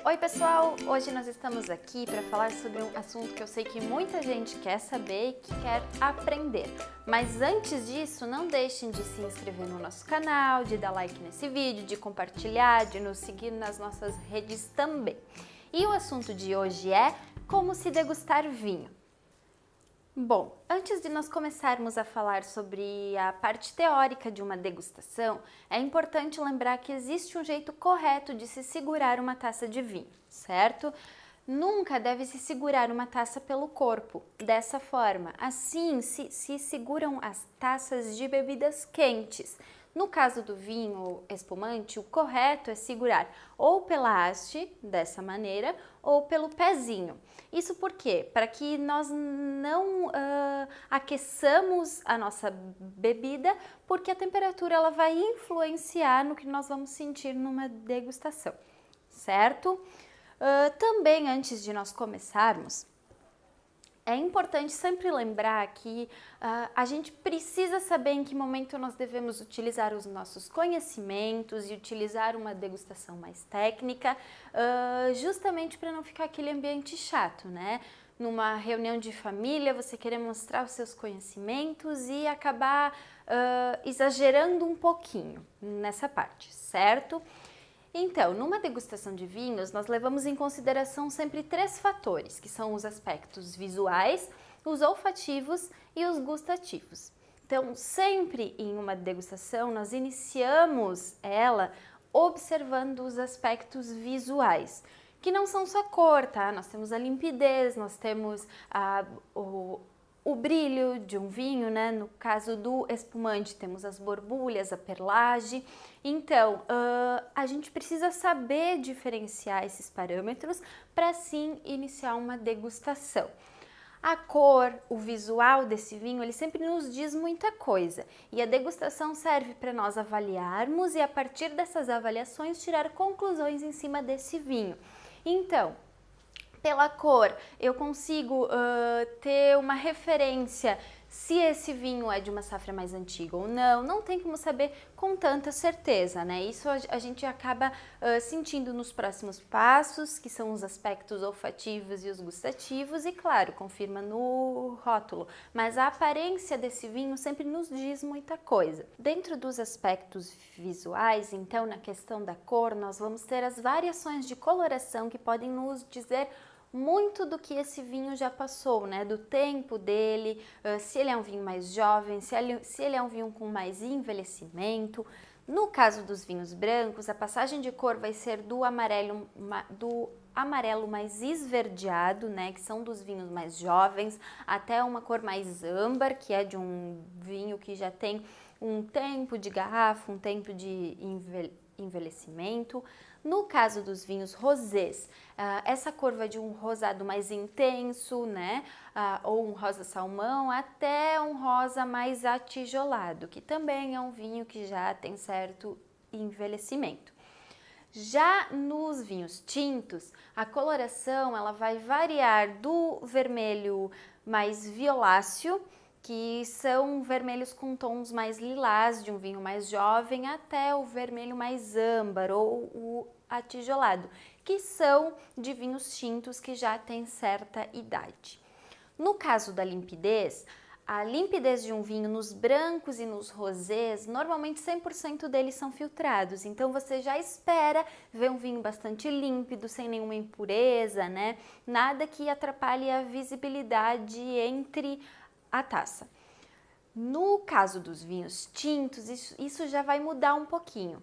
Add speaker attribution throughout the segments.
Speaker 1: Oi pessoal, hoje nós estamos aqui para falar sobre um assunto que eu sei que muita gente quer saber e que quer aprender. Mas antes disso, não deixem de se inscrever no nosso canal, de dar like nesse vídeo, de compartilhar, de nos seguir nas nossas redes também. E o assunto de hoje é como se degustar vinho. Bom, antes de nós começarmos a falar sobre a parte teórica de uma degustação, é importante lembrar que existe um jeito correto de se segurar uma taça de vinho, certo? Nunca deve se segurar uma taça pelo corpo, dessa forma. Assim se seguram as taças de bebidas quentes. No caso do vinho espumante, o correto é segurar ou pela haste, dessa maneira, ou pelo pezinho. Isso por quê? Para que nós não aqueçamos a nossa bebida, porque a temperatura ela vai influenciar no que nós vamos sentir numa degustação, certo? Também, antes de nós começarmos, é importante sempre lembrar que a gente precisa saber em que momento nós devemos utilizar os nossos conhecimentos e utilizar uma degustação mais técnica, justamente para não ficar aquele ambiente chato, né? Numa reunião de família, você querer mostrar os seus conhecimentos e acabar exagerando um pouquinho nessa parte, certo? Então, numa degustação de vinhos, nós levamos em consideração sempre três fatores, que são os aspectos visuais, os olfativos e os gustativos. Então, sempre em uma degustação, nós iniciamos ela observando os aspectos visuais, que não são só cor, tá? Nós temos a limpidez, nós temos o brilho de um vinho, né? No caso do espumante, temos as borbulhas, a perlage. Então, a gente precisa saber diferenciar esses parâmetros para sim iniciar uma degustação. A cor, o visual desse vinho, ele sempre nos diz muita coisa. E a degustação serve para nós avaliarmos e a partir dessas avaliações tirar conclusões em cima desse vinho. Então, pela cor, eu consigo ter uma referência se esse vinho é de uma safra mais antiga ou não. Não tem como saber com tanta certeza, né? Isso a gente acaba sentindo nos próximos passos, que são os aspectos olfativos e os gustativos, e claro, confirma no rótulo. Mas a aparência desse vinho sempre nos diz muita coisa. Dentro dos aspectos visuais, então, na questão da cor, nós vamos ter as variações de coloração que podem nos dizer muito do que esse vinho já passou, né? Do tempo dele, se ele é um vinho mais jovem, se ele é um vinho com mais envelhecimento. No caso dos vinhos brancos, a passagem de cor vai ser do amarelo mais esverdeado, né? Que são dos vinhos mais jovens, até uma cor mais âmbar, que é de um vinho que já tem um tempo de garrafa, um tempo de envelhecimento. No caso dos vinhos rosés, essa cor vai de um rosado mais intenso, né, ou um rosa salmão, até um rosa mais atijolado, que também é um vinho que já tem certo envelhecimento. Já nos vinhos tintos, a coloração ela vai variar do vermelho mais violáceo, que são vermelhos com tons mais lilás de um vinho mais jovem, até o vermelho mais âmbar ou o atijolado, que são de vinhos tintos que já têm certa idade. No caso da limpidez, a limpidez de um vinho nos brancos e nos rosés, normalmente 100% deles são filtrados, então você já espera ver um vinho bastante límpido, sem nenhuma impureza, né? Nada que atrapalhe a visibilidade entre a taça. No caso dos vinhos tintos, isso já vai mudar um pouquinho.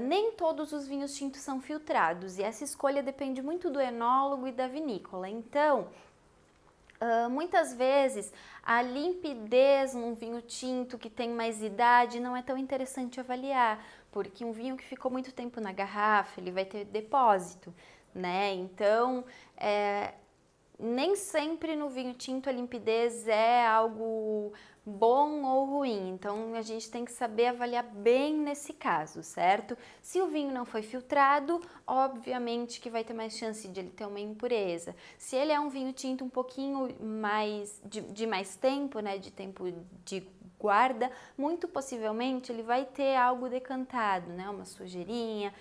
Speaker 1: Nem todos os vinhos tintos são filtrados e essa escolha depende muito do enólogo e da vinícola. Então, muitas vezes a limpidez num vinho tinto que tem mais idade não é tão interessante avaliar, porque um vinho que ficou muito tempo na garrafa, ele vai ter depósito, né? Então, nem sempre no vinho tinto a limpidez é algo bom ou ruim. Então a gente tem que saber avaliar bem nesse caso, certo? Se o vinho não foi filtrado, obviamente que vai ter mais chance de ele ter uma impureza. Se ele é um vinho tinto um pouquinho mais de mais tempo, né, de tempo de guarda, muito possivelmente ele vai ter algo decantado, né, uma sujeirinha,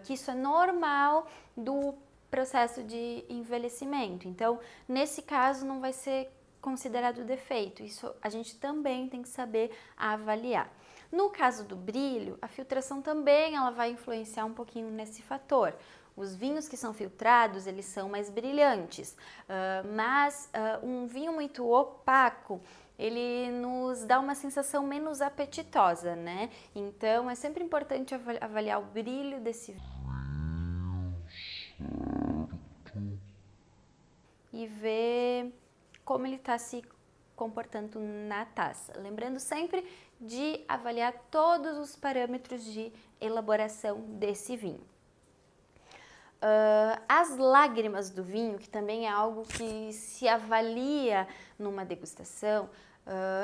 Speaker 1: que isso é normal do processo de envelhecimento. Então, nesse caso não vai ser considerado defeito. Isso a gente também tem que saber avaliar. No caso do brilho, a filtração também ela vai influenciar um pouquinho nesse fator. Os vinhos que são filtrados, eles são mais brilhantes, mas um vinho muito opaco, ele nos dá uma sensação menos apetitosa, né? Então, é sempre importante avaliar o brilho desse vinho e ver como ele está se comportando na taça. Lembrando sempre de avaliar todos os parâmetros de elaboração desse vinho. As lágrimas do vinho, que também é algo que se avalia numa degustação,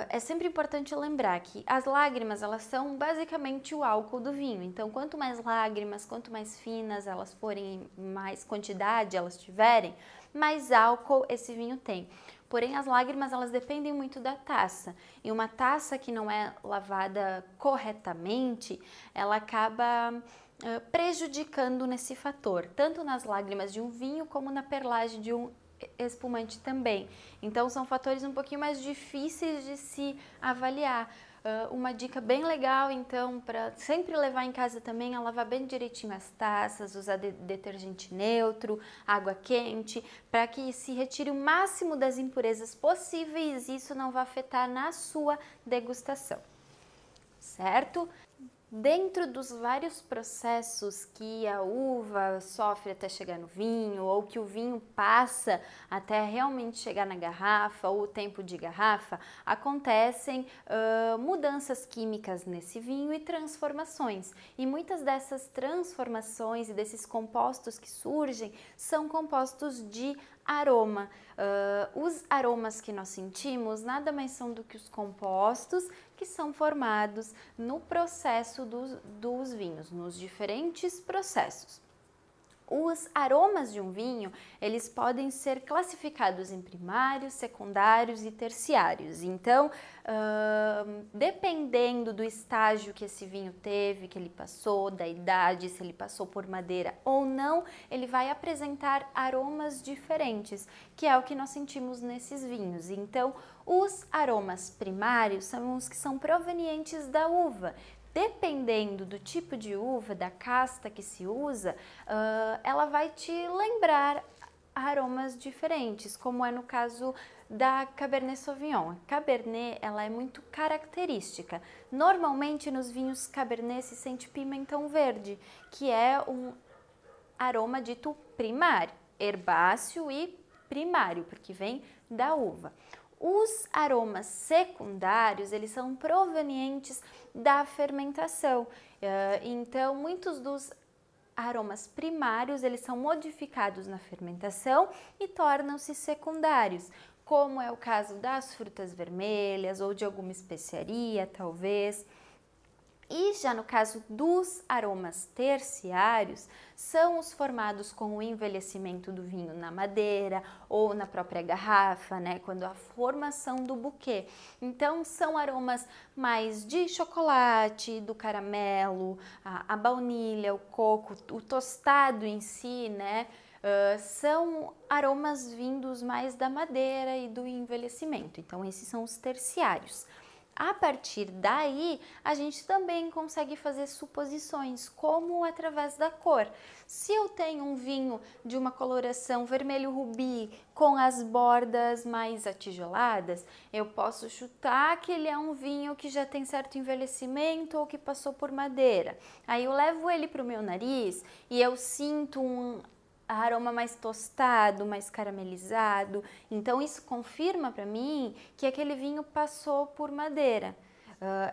Speaker 1: é sempre importante lembrar que as lágrimas, elas são basicamente o álcool do vinho. Então, quanto mais lágrimas, quanto mais finas elas forem, mais quantidade elas tiverem, mais álcool esse vinho tem. Porém, as lágrimas, elas dependem muito da taça. E uma taça que não é lavada corretamente, ela acaba prejudicando nesse fator, tanto nas lágrimas de um vinho como na perlagem de um espumante também. Então são fatores um pouquinho mais difíceis de se avaliar. Uma dica bem legal, então, para sempre levar em casa também é lavar bem direitinho as taças, usar detergente neutro, água quente, para que se retire o máximo das impurezas possíveis e isso não vai afetar na sua degustação, certo? Dentro dos vários processos que a uva sofre até chegar no vinho, ou que o vinho passa até realmente chegar na garrafa, ou o tempo de garrafa, acontecem mudanças químicas nesse vinho e transformações. E muitas dessas transformações e desses compostos que surgem são compostos de aroma. Os aromas que nós sentimos nada mais são do que os compostos que são formados no processo dos vinhos, nos diferentes processos. Os aromas de um vinho, eles podem ser classificados em primários, secundários e terciários. Então, dependendo do estágio que esse vinho teve, que ele passou, da idade, se ele passou por madeira ou não, ele vai apresentar aromas diferentes, que é o que nós sentimos nesses vinhos. Então, os aromas primários são os que são provenientes da uva. Dependendo do tipo de uva, da casta que se usa, ela vai te lembrar aromas diferentes, como é no caso da Cabernet Sauvignon. A Cabernet, ela é muito característica. Normalmente nos vinhos Cabernet se sente pimentão verde, que é um aroma dito primário, herbáceo e primário, porque vem da uva. Os aromas secundários, eles são provenientes da fermentação. Então, muitos dos aromas primários, eles são modificados na fermentação e tornam-se secundários, como é o caso das frutas vermelhas ou de alguma especiaria, talvez. E já no caso dos aromas terciários, são os formados com o envelhecimento do vinho na madeira ou na própria garrafa, né? Quando a formação do buquê. Então, são aromas mais de chocolate, do caramelo, a baunilha, o coco, o tostado em si, né? São aromas vindos mais da madeira e do envelhecimento. Então, esses são os terciários. A partir daí, a gente também consegue fazer suposições, como através da cor. Se eu tenho um vinho de uma coloração vermelho rubi com as bordas mais atijoladas, eu posso chutar que ele é um vinho que já tem certo envelhecimento ou que passou por madeira. Aí eu levo ele para o meu nariz e eu sinto um aroma mais tostado, mais caramelizado. Então isso confirma para mim que aquele vinho passou por madeira.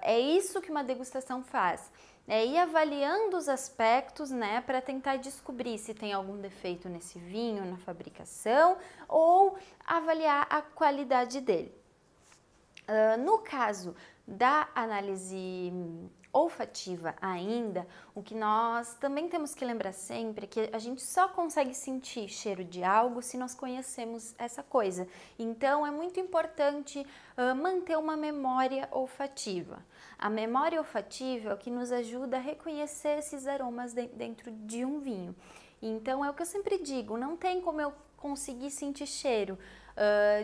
Speaker 1: É isso que uma degustação faz. É ir avaliando os aspectos, né, para tentar descobrir se tem algum defeito nesse vinho, na fabricação, ou avaliar a qualidade dele. No caso da análise olfativa ainda, o que nós também temos que lembrar sempre é que a gente só consegue sentir cheiro de algo se nós conhecemos essa coisa. Então é muito importante manter uma memória olfativa. A memória olfativa é o que nos ajuda a reconhecer esses aromas dentro de um vinho. Então é o que eu sempre digo, não tem como eu conseguir sentir cheiro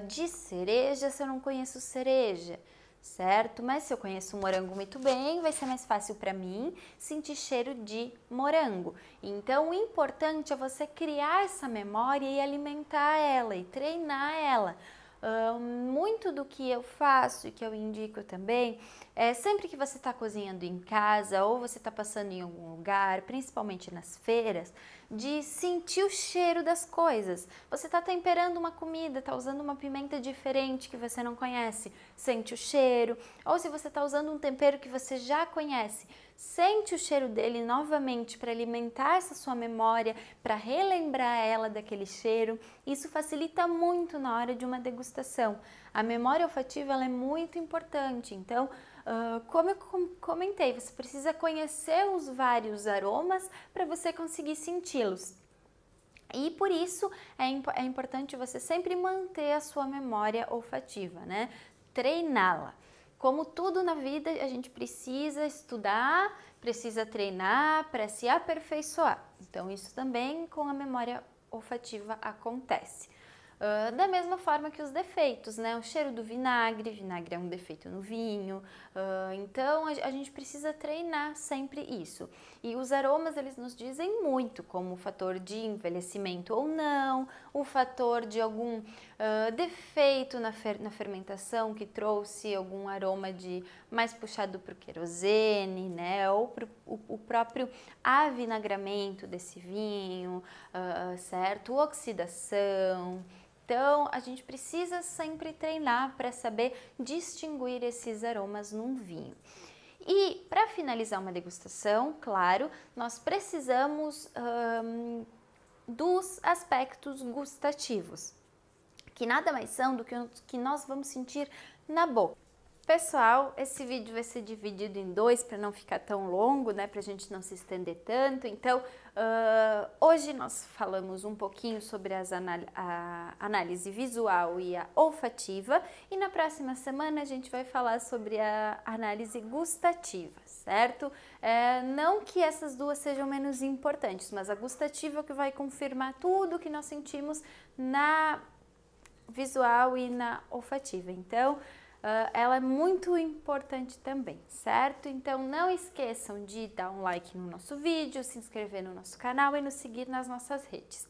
Speaker 1: de cereja se eu não conheço cereja, certo? Mas se eu conheço morango muito bem, vai ser mais fácil para mim sentir cheiro de morango. Então o importante é você criar essa memória e alimentar ela e treinar ela. Muito do que eu faço e que eu indico também é sempre que você está cozinhando em casa ou você está passando em algum lugar, principalmente nas feiras, de sentir o cheiro das coisas. Você está temperando uma comida, está usando uma pimenta diferente que você não conhece, sente o cheiro. Ou se você está usando um tempero que você já conhece, sente o cheiro dele novamente para alimentar essa sua memória, para relembrar ela daquele cheiro. Isso facilita muito na hora de uma degustação. A memória olfativa ela é muito importante, então, como eu comentei, você precisa conhecer os vários aromas para você conseguir senti-los. E por isso é importante você sempre manter a sua memória olfativa, né? Treiná-la. Como tudo na vida, a gente precisa estudar, precisa treinar para se aperfeiçoar. Então, isso também com a memória olfativa acontece. Da mesma forma que os defeitos, né? O cheiro do vinagre é um defeito no vinho, então a gente precisa treinar sempre isso. E os aromas, eles nos dizem muito, como o fator de envelhecimento ou não, o fator de algum defeito na fermentação que trouxe algum aroma mais puxado para o querosene, né? Ou o próprio avinagramento desse vinho, certo? Oxidação. Então, a gente precisa sempre treinar para saber distinguir esses aromas num vinho. E para finalizar uma degustação, claro, nós precisamos dos aspectos gustativos, que nada mais são do que o que nós vamos sentir na boca. Pessoal, esse vídeo vai ser dividido em dois para não ficar tão longo, né? Para a gente não se estender tanto. Então, hoje nós falamos um pouquinho sobre a análise visual e a olfativa. E na próxima semana a gente vai falar sobre a análise gustativa, certo? Não que essas duas sejam menos importantes, mas a gustativa é o que vai confirmar tudo que nós sentimos na visual e na olfativa. Então, ela é muito importante também, certo? Então não esqueçam de dar um like no nosso vídeo, se inscrever no nosso canal e nos seguir nas nossas redes.